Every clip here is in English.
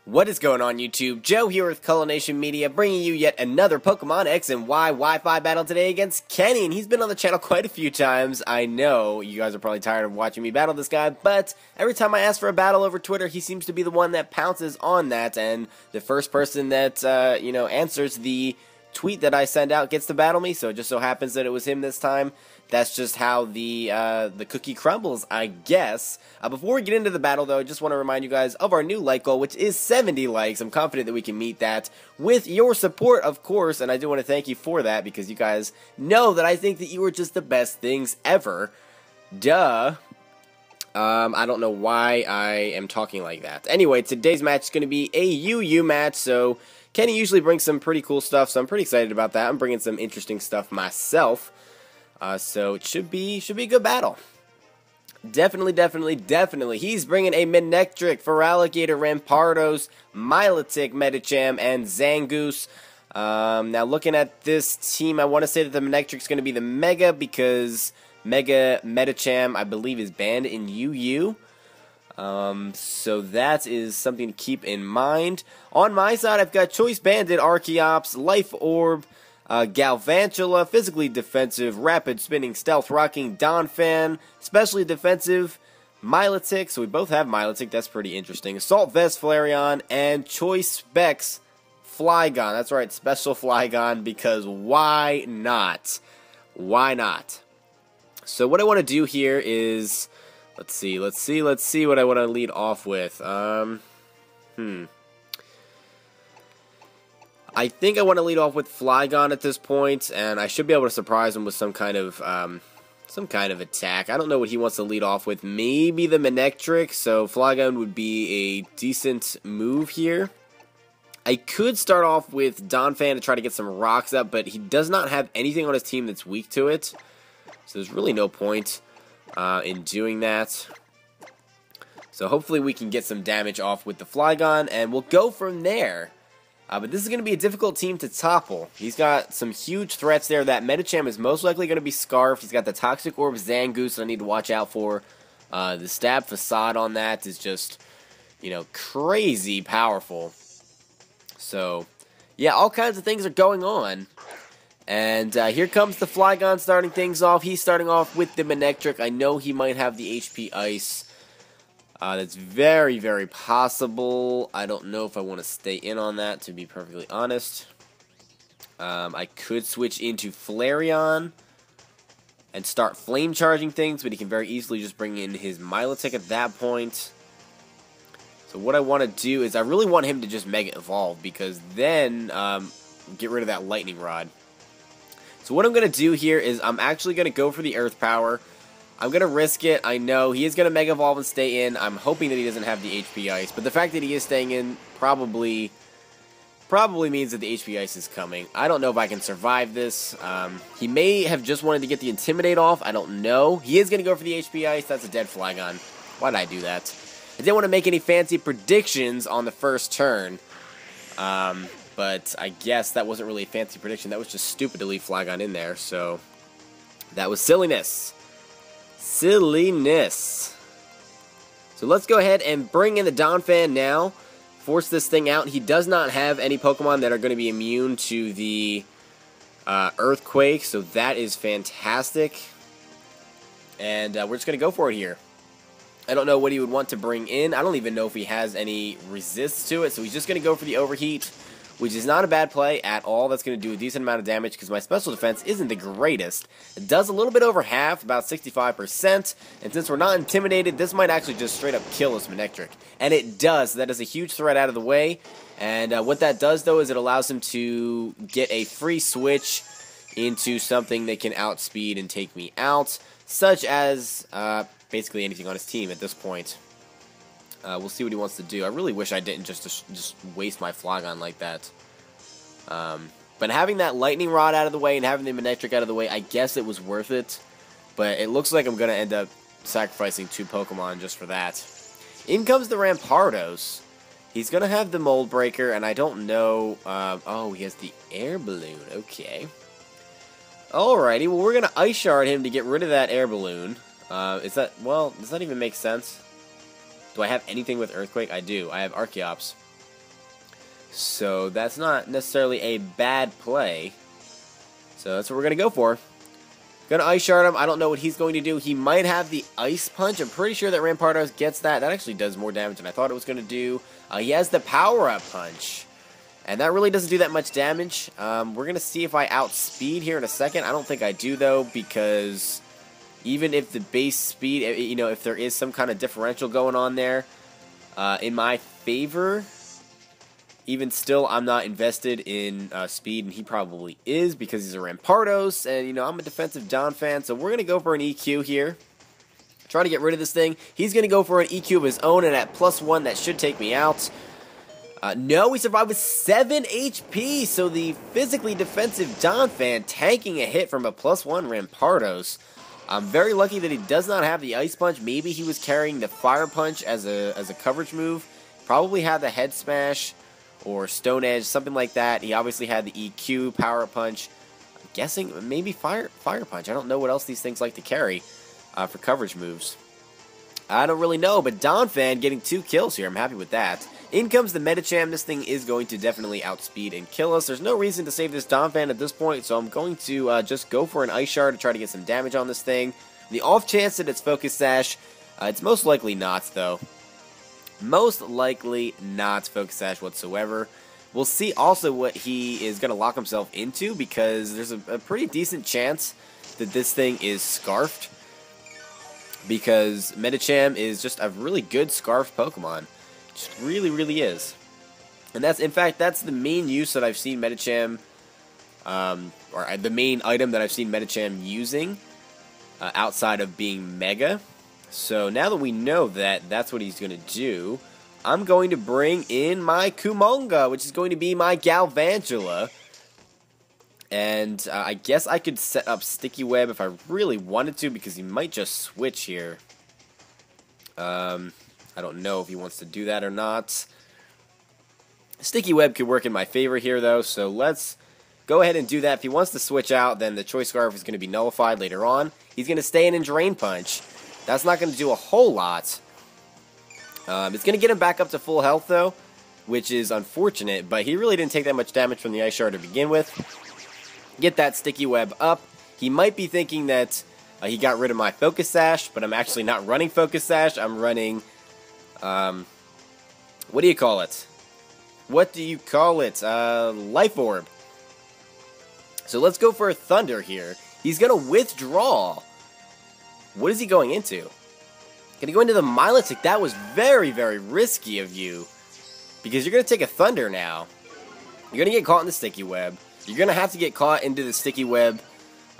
What is going on, YouTube? Joe here with Culination Media, bringing you yet another Pokemon X and Y Wi-Fi battle today against Kenny, and he's been on the channel quite a few times. I know you guys are probably tired of watching me battle this guy, but every time I ask for a battle over Twitter, he seems to be the one that pounces on that, and the first person that, answers the tweet that I send out gets to battle me, so it just so happens that it was him this time. That's just how the cookie crumbles, I guess. Before we get into the battle, though, I just want to remind you guys of our new like goal, which is 70 likes. I'm confident that we can meet that with your support, of course, and I do want to thank you for that, because you guys know that I think that you are just the best things ever. Duh. I don't know why I am talking like that. Anyway, today's match is going to be a UU match, so Kenny usually brings some pretty cool stuff, so I'm pretty excited about that. I'm bringing some interesting stuff myself. So it should be a good battle. Definitely. He's bringing a Manectric, Feraligatr, Rampardos, Milotic, Medicham, and Zangoose. Now looking at this team, I want to say that the Manectric's going to be the Mega, because Mega Medicham, I believe, is banned in UU. So that is something to keep in mind. On my side, I've got Choice Banded, Archeops, Life Orb, Galvantula, physically defensive, rapid spinning, stealth rocking, Donphan, specially defensive, Milotic, so we both have Milotic, that's pretty interesting, Assault Vest, Flareon, and Choice Specs, Flygon. That's right, special Flygon, because why not? Why not? So what I want to do here is, let's see what I want to lead off with. I think I want to lead off with Flygon at this point, and I should be able to surprise him with some kind of attack. I don't know what he wants to lead off with. Maybe the Manectric, so Flygon would be a decent move here. I could start off with Donphan to try to get some rocks up, but he does not have anything on his team that's weak to it, so there's really no point in doing that. So hopefully we can get some damage off with the Flygon, and we'll go from there. But this is going to be a difficult team to topple. He's got some huge threats there. That Medicham is most likely going to be Scarfed. He's got the Toxic Orb Zangoose that I need to watch out for. The Stab Facade on that is just, crazy powerful. So, yeah, all kinds of things are going on. And here comes the Flygon starting things off. He's starting off with the Manectric. I know he might have the HP Ice. That's very possible. I don't know if I want to stay in on that, to be perfectly honest. I could switch into Flareon and start flame charging things, but he can very easily just bring in his Milotic at that point. So what I want to do is I really want him to just Mega Evolve, because then get rid of that Lightning Rod. So what I'm going to do here is I'm actually going to go for the Earth Power. I'm going to risk it. I know he is going to Mega Evolve and stay in. I'm hoping that he doesn't have the HP Ice, but the fact that he is staying in probably means that the HP Ice is coming. I don't know if I can survive this. He may have just wanted to get the Intimidate off. I don't know. He is going to go for the HP Ice. That's a dead Flygon. Why did I do that? I didn't want to make any fancy predictions on the first turn, but I guess that wasn't really a fancy prediction. That was just stupid to leave Flygon in there, so that was silliness. So let's go ahead and bring in the Donphan now. Force this thing out. He does not have any Pokemon that are going to be immune to the Earthquake, so that is fantastic. And we're just going to go for it here. I don't know what he would want to bring in. I don't even know if he has any resists to it, so he's just going to go for the Overheat, which is not a bad play at all. That's going to do a decent amount of damage because my special defense isn't the greatest. It does a little bit over half, about 65%, and since we're not intimidated, this might actually just straight up kill this Manectric. And it does. That is a huge threat out of the way, and what that does, though, is it allows him to get a free switch into something that can outspeed and take me out, such as basically anything on his team at this point. We'll see what he wants to do. I really wish I didn't just waste my Flygon like that. But having that Lightning Rod out of the way and having the Manectric out of the way, I guess it was worth it. But it looks like I'm going to end up sacrificing 2 Pokemon just for that. In comes the Rampardos. He's going to have the Mold Breaker, and I don't know... oh, he has the Air Balloon. Okay. Alrighty, well, we're going to Ice Shard him to get rid of that Air Balloon. Does that even make sense? Do I have anything with Earthquake? I do. I have Archeops. So that's not necessarily a bad play. So that's what we're going to go for. Going to Ice Shard him. I don't know what he's going to do. He might have the Ice Punch. I'm pretty sure that Rampardos gets that. That actually does more damage than I thought it was going to do. He has the Power Up Punch. And that really doesn't do that much damage. We're going to see if I outspeed here in a second. I don't think I do, though, because even if the base speed, you know, if there is some kind of differential going on there in my favor, even still, I'm not invested in speed, and he probably is because he's a Rampardos, and, you know, I'm a defensive Donphan, so we're going to go for an EQ here. Try to get rid of this thing. He's going to go for an EQ of his own, and at +1, that should take me out. No, we survived with 7 HP, so the physically defensive Donphan tanking a hit from a +1 Rampardos. I'm very lucky that he does not have the Ice Punch. Maybe he was carrying the Fire Punch as a coverage move. Probably had the Head Smash or Stone Edge, something like that. He obviously had the EQ, Power Punch. I'm guessing maybe Fire Punch. I don't know what else these things like to carry for coverage moves. I don't really know, but Donphan getting 2 kills here. I'm happy with that. In comes the Medicham. This thing is going to definitely outspeed and kill us. There's no reason to save this Donphan at this point, so I'm going to just go for an Ice Shard to try to get some damage on this thing. The off chance that it's Focus Sash, it's most likely not, though. Most likely not Focus Sash whatsoever. We'll see also what he is going to lock himself into, because there's a pretty decent chance that this thing is Scarfed, because Medicham is just a really good Scarfed Pokemon. Just really, really is. And that's, in fact, that's the main use that I've seen Medicham, or the main item that I've seen Medicham using, outside of being Mega. So now that we know that that's what he's going to do, I'm going to bring in my Kumonga, which is going to be my Galvantula. And I guess I could set up Sticky Web if I really wanted to, because he might just switch here. I don't know if he wants to do that or not. Sticky Web could work in my favor here, though, so let's go ahead and do that. If he wants to switch out, then the Choice Scarf is going to be nullified later on. He's going to stay in and Drain Punch. That's not going to do a whole lot. It's going to get him back up to full health, though, which is unfortunate, but he really didn't take that much damage from the Ice Shard to begin with. Get that Sticky Web up. He might be thinking that he got rid of my Focus Sash, but I'm actually not running Focus Sash. I'm running, what do you call it? What do you call it? Life Orb. So let's go for a Thunder here. He's going to withdraw. What is he going into? Going to go into the Milotic. That was very, very risky of you, because you're going to take a Thunder now. You're going to get caught in the Sticky Web. You're going to have to get caught into the Sticky Web.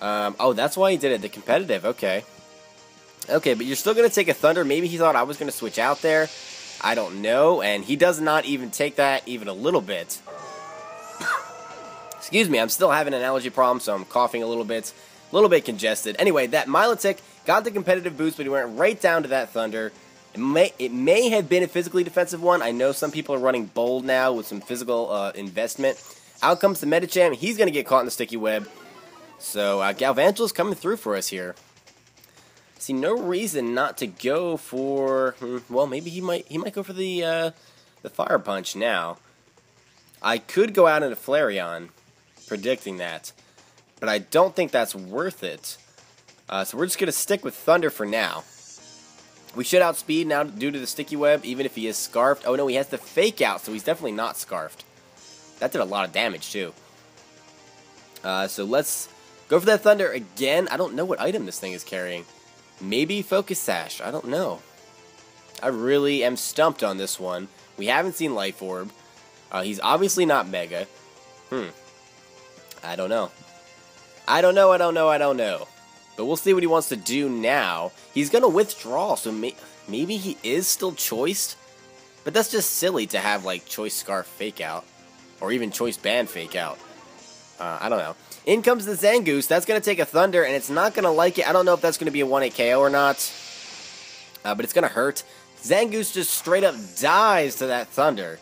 Oh, that's why he did it. The competitive. Okay. Okay, but you're still going to take a Thunder. Maybe he thought I was going to switch out there. I don't know. And he does not even take that even a little bit. Excuse me. I'm still having an allergy problem, so I'm coughing a little bit congested. Anyway, that Milotic got the competitive boost, but he went right down to that Thunder. It may have been a physically defensive one. I know some people are running Bold now with some physical investment. Out comes the Medicham. He's going to get caught in the Sticky Web. So Galvantula's coming through for us here. See no reason not to go for. Well, maybe he might go for the Fire Punch now. I could go out into Flareon, predicting that, but I don't think that's worth it. So we're just going to stick with Thunder for now. We should outspeed now due to the Sticky Web, even if he is Scarfed. Oh no, he has the Fake Out, so he's definitely not Scarfed. That did a lot of damage too. So let's go for that Thunder again. I don't know what item this thing is carrying. Maybe Focus Sash. I don't know. I really am stumped on this one. We haven't seen Life Orb. He's obviously not Mega. I don't know. I don't know. But we'll see what he wants to do now. He's going to withdraw, so maybe he is still choiced. But that's just silly to have, like, Choice Scarf Fake Out. Or even Choice Band Fake Out. I don't know. In comes the Zangoose. That's going to take a Thunder, and it's not going to like it. I don't know if that's going to be a 1-8 KO or not. But it's going to hurt. Zangoose just straight up dies to that Thunder.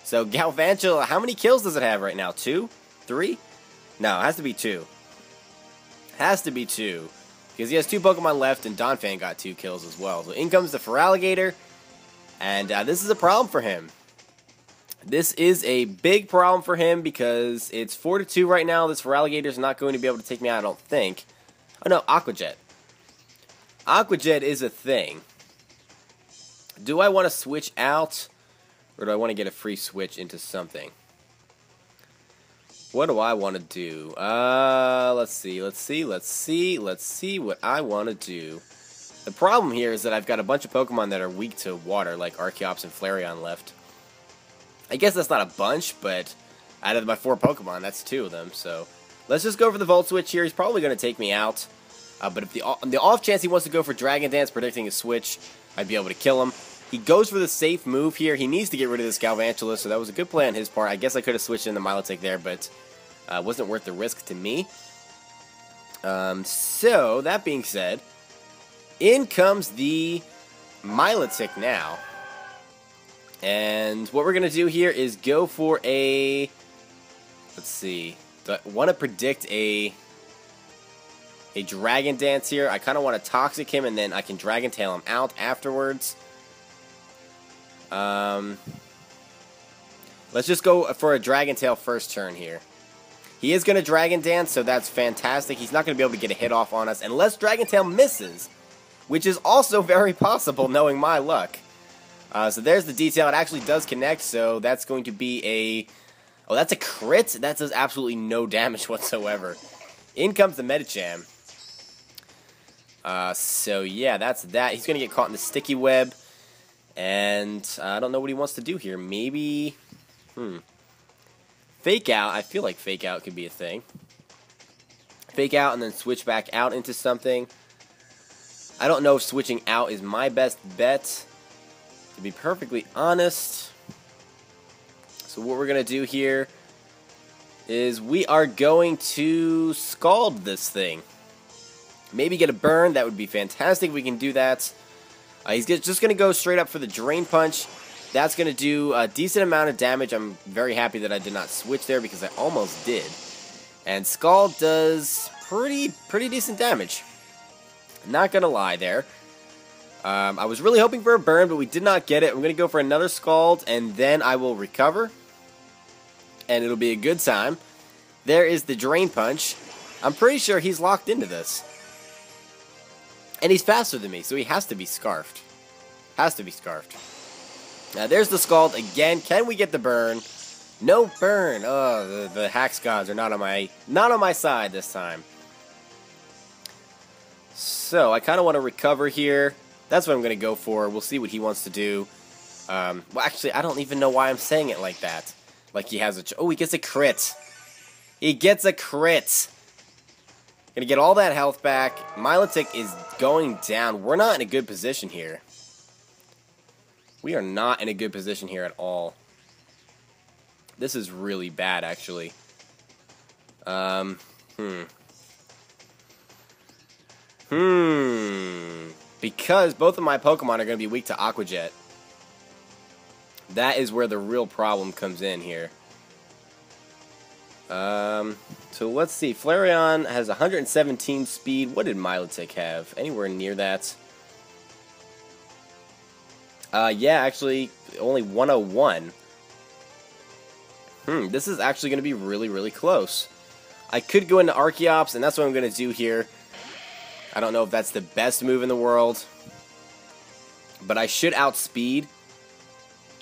So Galvantula, how many kills does it have right now? 2? 3? No, it has to be 2. Has to be 2. Because he has 2 Pokemon left, and Donphan got 2 kills as well. So in comes the Feraligatr. And this is a problem for him. This is a big problem for him because it's 4-2 right now. This Feraligator's not going to be able to take me out, I don't think. Oh no, Aqua Jet. Aqua Jet is a thing. Do I want to switch out, or do I want to get a free switch into something? What do I want to do? Let's see what I want to do. The problem here is that I've got a bunch of Pokemon that are weak to water, like Archeops and Flareon left. I guess that's not a bunch, but out of my 4 Pokemon, that's 2 of them, so let's just go for the Volt Switch here. He's probably going to take me out, but if the off chance he wants to go for Dragon Dance, predicting a switch, I'd be able to kill him. He goes for the safe move here. He needs to get rid of this Galvantula, so that was a good play on his part. I guess I could have switched in the Milotic there, but wasn't worth the risk to me. So, that being said, in comes the Milotic now. And what we're going to do here is go for a... Let's see. Do I want to predict a Dragon Dance here? I kind of want to Toxic him, and then I can Dragon Tail him out afterwards. Let's just go for a Dragon Tail first turn here. He is going to Dragon Dance, so that's fantastic. He's not going to be able to get a hit off on us unless Dragon Tail misses, which is also very possible, knowing my luck. So there's the detail. It actually does connect, so that's going to be a... Oh, that's a crit? That does absolutely no damage whatsoever. In comes the Medicham. So yeah, that's that. He's going to get caught in the sticky web. And I don't know what he wants to do here. Maybe... Fake Out. I feel like Fake Out could be a thing. Fake Out and then switch back out into something. I don't know if switching out is my best bet, to be perfectly honest. So what we're going to do here is we are going to Scald this thing. Maybe get a burn. That would be fantastic if we can do that. He's just going to go straight up for the Drain Punch. That's going to do a decent amount of damage. I'm very happy that I did not switch there because I almost did. And Scald does pretty decent damage. Not going to lie there. I was really hoping for a burn, but we did not get it. I'm going to go for another Scald, and then I will recover. And it'll be a good time. There is the Drain Punch. I'm pretty sure he's locked into this. And he's faster than me, so he has to be Scarfed. Has to be Scarfed. Now there's the Scald again. Can we get the burn? No burn. Oh, the Hax gods are not on my side this time. So I kind of want to recover here. That's what I'm going to go for. We'll see what he wants to do. Well, actually, I don't even know why I'm saying it like that. Like he has a... Oh, he gets a crit. He gets a crit. Gonna get all that health back. Milotic is going down. We're not in a good position here. We are not in a good position here at all. This is really bad, actually. Because both of my Pokemon are going to be weak to Aqua Jet. That is where the real problem comes in here. So let's see. Flareon has 117 speed. What did Milotic have? Anywhere near that? Yeah, actually, only 101. This is actually going to be really close. I could go into Archeops, and that's what I'm going to do here. I don't know if that's the best move in the world. But I should outspeed.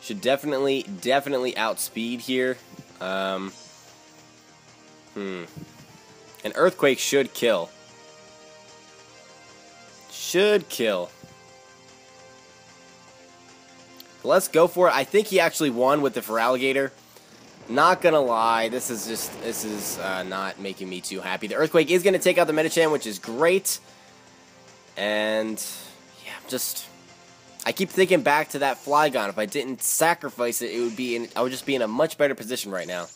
Should definitely outspeed here. An Earthquake should kill. Should kill. Let's go for it. I think he actually won with the Feraligator. Not gonna lie, this is not making me too happy. The Earthquake is gonna take out the Medicham, which is great. And yeah, I keep thinking back to that Flygon. If I didn't sacrifice it, I would just be in a much better position right now.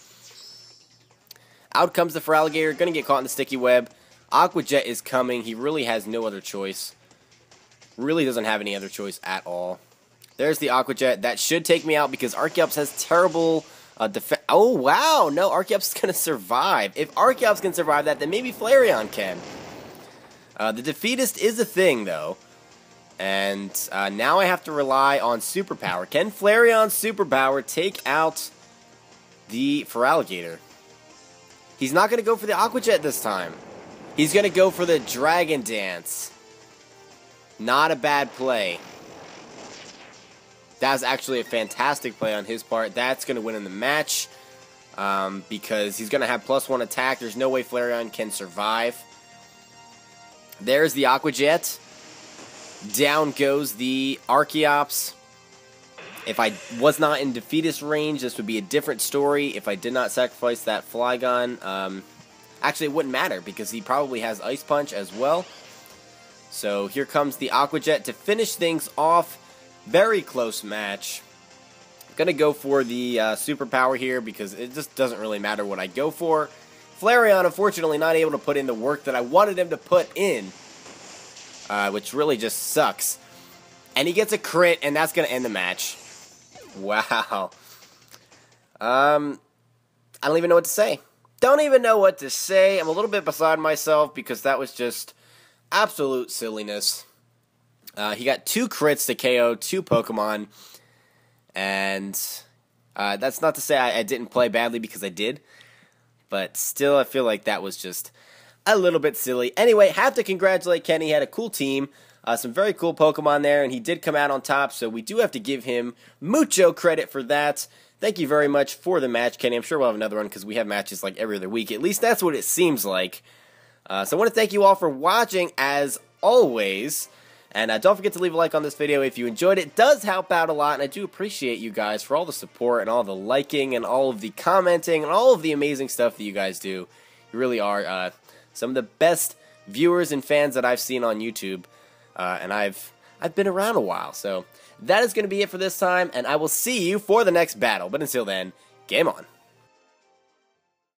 Out comes the Feraligator, gonna get caught in the sticky web. Aqua Jet is coming. He really has no other choice. Really doesn't have any other choice at all. There's the Aqua Jet. That should take me out because Archeops has terrible defense. Oh, wow. No, Archeops is going to survive. If Archeops can survive that, then maybe Flareon can. The Defeatist is a thing, though. And now I have to rely on Superpower. Can Flareon's Superpower take out the Feraligatr? He's not going to go for the Aqua Jet this time. He's going to go for the Dragon Dance. Not a bad play. That was actually a fantastic play on his part. That's going to win in the match. Because he's going to have +1 attack. There's no way Flareon can survive. There's the Aqua Jet. Down goes the Archeops. If I was not in Defeatist range, this would be a different story. If I did not sacrifice that Flygon, actually it wouldn't matter because he probably has Ice Punch as well. So here comes the Aqua Jet to finish things off. Very close match. I'm going to go for the Superpower here because it just doesn't really matter what I go for. Flareon, unfortunately, not able to put in the work that I wanted him to put in. Which really just sucks. And he gets a crit, and that's going to end the match. Wow. I don't even know what to say. Don't even know what to say. I'm a little bit beside myself because that was just absolute silliness. He got 2 crits to KO 2 Pokemon. And that's not to say I didn't play badly because I did. But still, I feel like that was just a little bit silly. Anyway, have to congratulate Kenny. He had a cool team. Some very cool Pokemon there, and he did come out on top, so we do have to give him mucho credit for that. Thank you very much for the match, Kenny. I'm sure we'll have another one because we have matches like every other week. At least that's what it seems like. So I want to thank you all for watching, as always. And don't forget to leave a like on this video if you enjoyed it. It does help out a lot, and I do appreciate you guys for all the support and all the liking and all of the commenting and all of the amazing stuff that you guys do. You really are some of the best viewers and fans that I've seen on YouTube. And I've been around a while. So that is going to be it for this time, and I will see you for the next battle. But until then, game on.